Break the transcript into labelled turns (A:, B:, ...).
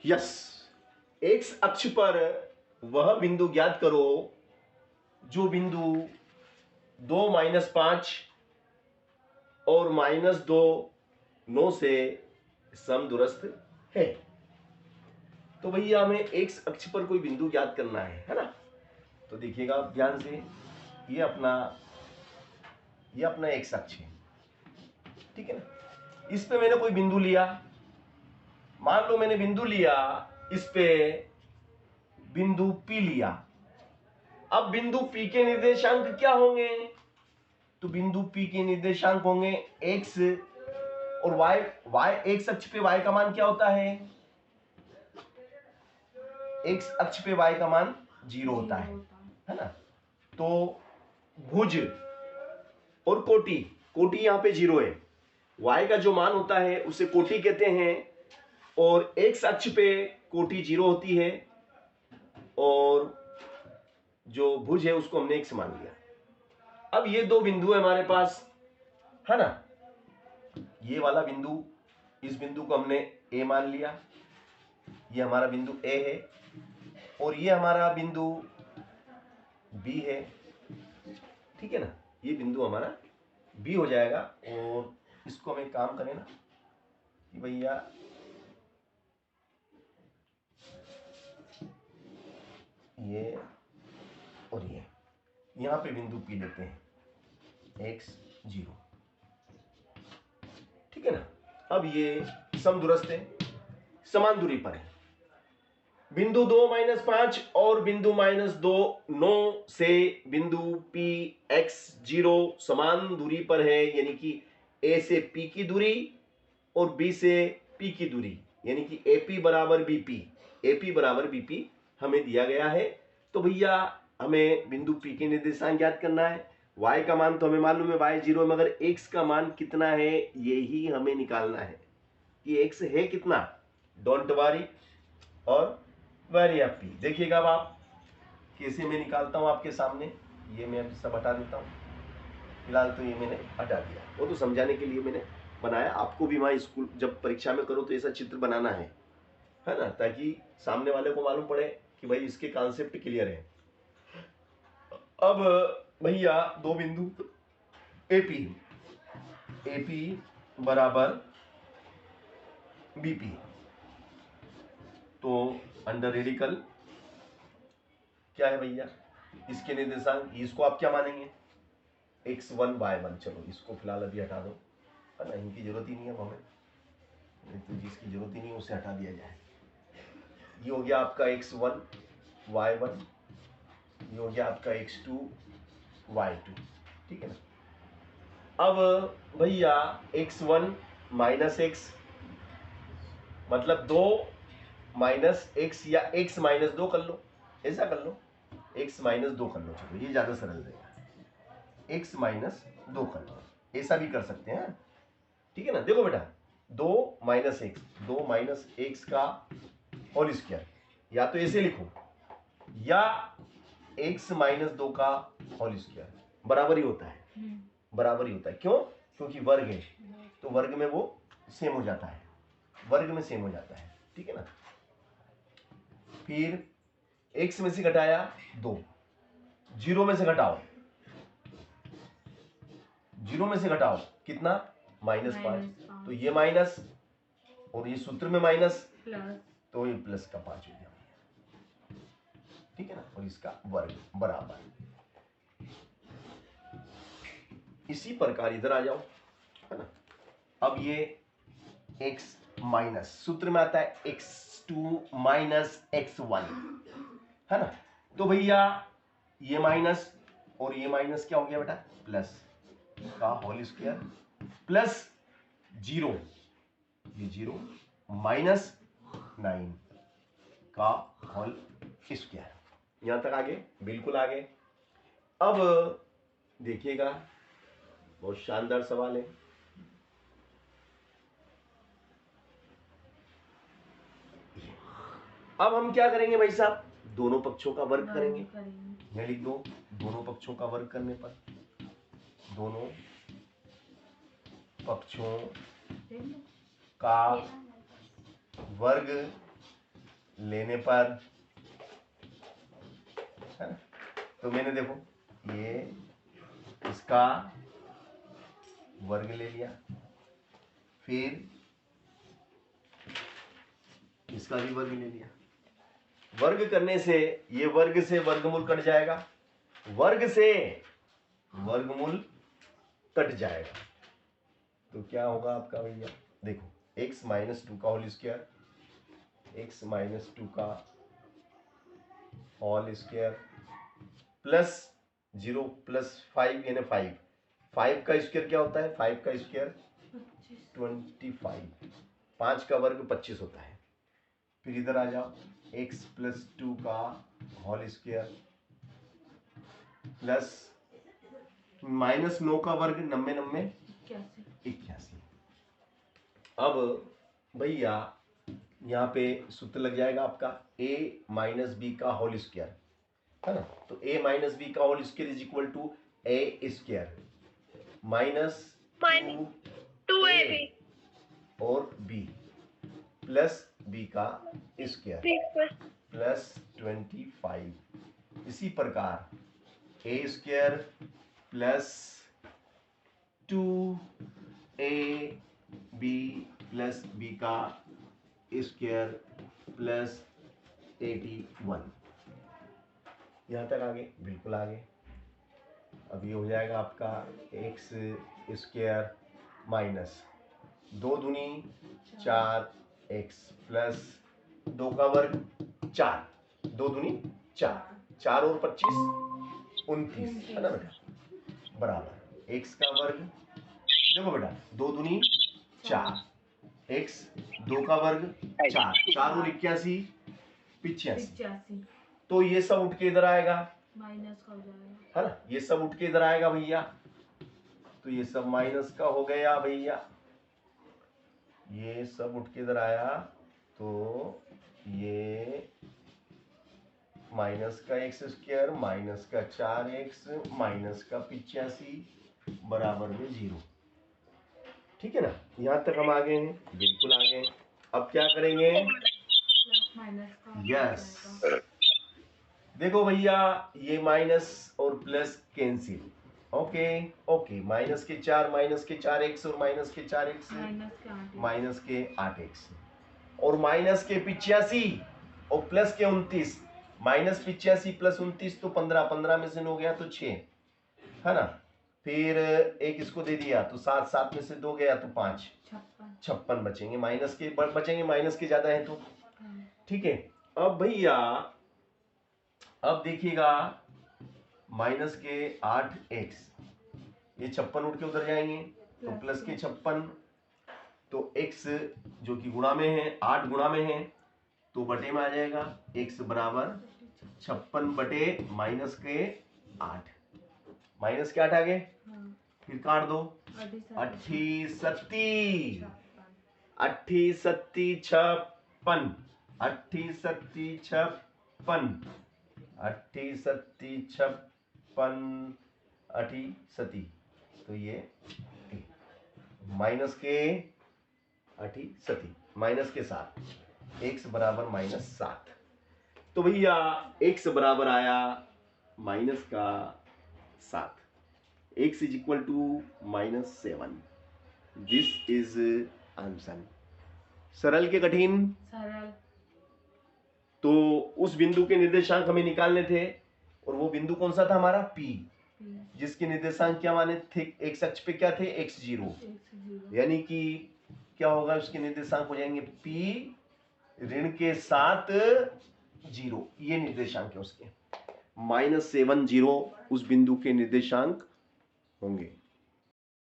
A: Yes, x अक्ष पर वह बिंदु ज्ञात करो जो बिंदु 2 - 5 और -2 9 से समदूरस्थ है। तो भैया हमें एक्स अक्ष पर कोई बिंदु ज्ञात करना है ना। तो देखिएगा ध्यान से, ये अपना एक्स अक्ष है, ठीक है ना। इस पे मैंने कोई बिंदु लिया, मान लो मैंने बिंदु लिया, इस पे बिंदु P लिया। अब बिंदु P के निर्देशांक क्या होंगे? तो बिंदु P के निर्देशांक होंगे x और y एक्स अक्ष पे y का मान क्या होता है? एक्स अक्ष पे y का मान 0 होता है ना। तो भुज और कोटि यहां पे 0 है, y का जो मान होता है उसे कोटि कहते हैं, और एक्स अक्ष पे कोटि 0 होती है, और जो भुज है उसको हमने x मान लिया। अब ये दो बिंदु है हमारे पास, है ना। ये वाला बिंदु, इस बिंदु को हमने a मान लिया, ये हमारा बिंदु a है, और ये हमारा बिंदु b है, ठीक है ना। ये बिंदु हमारा b हो जाएगा। और इसको हम एक काम करें ना कि भैया ये और ये यहां पे बिंदु p लेते हैं x 0, ठीक है ना। अब ये समदूरस्थ है, समान दूरी पर है। बिंदु 2 - 5 और बिंदु -2 9 से बिंदु P x 0 समान दूरी पर है, यानी कि A से P की दूरी और B से P की दूरी, यानी कि AP बराबर BP हमें दिया गया है। तो भैया हमें बिंदु P के निर्देशांक ज्ञात करना है। y का मान तो हमें मालूम है y 0 है, मगर x का मान कितना है यही हमें निकालना है कि x है कितना। डोंट वरी और वेरी हैप्पी। देखिएगा अब आप कैसे मैं निकालता हूं आपके सामने। ये मैं सब हटा देता हूं, फिलहाल तो ये मैंने हटा दिया, वो तो समझाने के लिए मैंने बनाया। आपको भी वहां स्कूल जब परीक्षा में करो तो ऐसा चित्र बनाना है ना, ताकि सामने वाले को मालूम पड़े कि भाई इसके कॉन्सेप्ट क्लियर है। अब भैया दो बिंदु एपी बराबर बीपी, तो अंडर रेडिकल क्या है भैया, इसके निर्देशांक, इसको आप क्या मानेंगे x1 y1। चलो इसको फिलहाल अभी हटा दो, है ना, इनकी जरूरत ही नहीं है हमें, तो जिसकी जरूरत ही नहीं है उसे हटा दिया जाए। ये हो गया आपका x1 y1, ये हो गया आपका x2 y2, ठीक है ना। अब भैया x1 माइनस x, मतलब 2 माइनस x या x माइनस 2 कर लो, ऐसा कर लो, x माइनस 2 कर लो। चलो ये ज्यादा सरल रहेगा, x माइनस 2 कर लो, ऐसा भी कर सकते हैं, ठीक है ना। देखो बेटा 2 माइनस एक्स का होल स्क्वायर, या तो ऐसे लिखो या x माइनस 2 का होल स्क्वायर, बराबर ही होता है, बराबर ही होता है। क्यों? क्योंकि वर्ग है, तो वर्ग में वो सेम हो जाता है, वर्ग में सेम हो जाता है, ठीक है ना। फिर x में से घटाया 2, 0 में से घटाओ, 0 में से घटाओ कितना, -5, तो ये माइनस और ये सूत्र में माइनस, तो ये प्लस का 5 हो गया, ठीक है ना। और इसका वर्ग बराबर। इसी प्रकार इधर आ जाओ, है ना। अब ये x माइनस, सूत्र में आता है x2 माइनस x1, है ना। तो भैया ये माइनस और ये माइनस क्या हो गया बेटा, प्लस का होल स्क्वायर, प्लस 0, ये 0 माइनस 9 का होल स्क्वायर। यहां तक आगे, बिल्कुल आगे। अब देखिएगा बहुत शानदार सवाल है। अब हम क्या करेंगे भाई साहब, दोनों पक्षों का वर्ग करेंगे। मैं लिख दो, दोनों पक्षों का वर्ग करने पर, दोनों पक्षों का वर्ग लेने पर, है ना, तो मैंने देखो ये इसका वर्ग ले लिया, फिर इसका भी वर्ग ले लिया। वर्ग करने से ये वर्ग से वर्गमूल कट जाएगा, वर्ग से वर्गमूल कट जाएगा, तो क्या होगा आपका भैया, देखो x माइनस 2 का होल स्क्वायर, x माइनस 2 का होल स्क्वायर प्लस 0 प्लस 5 यानी 5 का स्क्वायर क्या होता है, 5 का स्क्वायर 25, 5 का वर्ग 25 होता है। फिर इधर आ जाओ, x प्लस 2 का होल स्क्वायर प्लस माइनस 9 का वर्ग 90 81। अब भैया यहाँ पे सूत्र लग जाएगा आपका a माइनस बी का होल स्क्वायर, है ना, तो a माइनस बी का whole square is equal to a square minus 2a और b प्लस b का स्क्वायर प्लस 25। इसी प्रकार a square plus 2ab plus b का स्क्वायर प्लस 81। यहाँ तक आगे, बिल्कुल आगे। अब ये हो जाएगा आपका एक्स स्क्वायर माइनस 2 दूनी 4 एक्स प्लस 2 का वर्ग 4, 2 दूनी 4, 4 और 25 29, है ना बेटा, बराबर एक्स का वर्ग, देखो बेटा 2 दूनी 4, एक्स 2 का वर्ग 4, 4 और 81 85, तो ये सब उठ के इधर आएगा, माइनस का हो जाएगा, है ना, ये सब उठ के इधर आएगा भैया, तो ये सब माइनस का हो गया भैया, ये सब उठ के इधर आया, तो ये माइनस का एक्स स्क्वायर माइनस का 4x माइनस का 85 बराबर में 0। ठीक है ना, यहाँ तक हम आ गए हैं, बिल्कुल आ गए। अब क्या करेंगे, यस, देखो भैया ये माइनस और plus cancel, okay okay, minus के 4 x और माइनस के 4x माइनस के 8x और माइनस के 85 और प्लस के 29, माइनस 85 प्लस 29 तो 15, 15 में से 9 गया तो 6, है ना, फिर एक इसको दे दिया तो 7, 7 में से 2 गया तो 5, 56 बचेंगे, माइनस के बचेंगे, माइनस के ज्यादा है तो, ठीक है। अब भैया अब देखिएगा माइनस के 8x, ये 56 उठ के उधर जाएंगे तो प्लस के 56, तो x जो कि गुणा में है 8 गुणा में है तो बटे में आ जाएगा, x बराबर 56 बटे माइनस के 8, माइनस के 8 आ गए, फिर काट दो, 80 सत्ती 80 सत्ती 56, 80 सत्ती 56, 80 सत्ती 56, 80 सत्ती, तो ये माइनस के 80 सत्ती माइनस के 7, x बराबर माइनस 7, तो भैया x बराबर आया माइनस का 7, x is equal to -7, this is answer. सरल के कठिन, सरल, तो उस बिंदु के निर्देशांक हमें निकालने थे और वो बिंदु कौन सा था हमारा, P, जिसके निर्देशांक क्या माने थे, x अक्ष पे क्या थे, x0, यानी कि क्या होगा, उसके निर्देशांक हो जाएंगे P ऋण के 7 0, ये निर्देशांक है उसके, -7 0 उस बिंदु के निर्देशांक होंगे।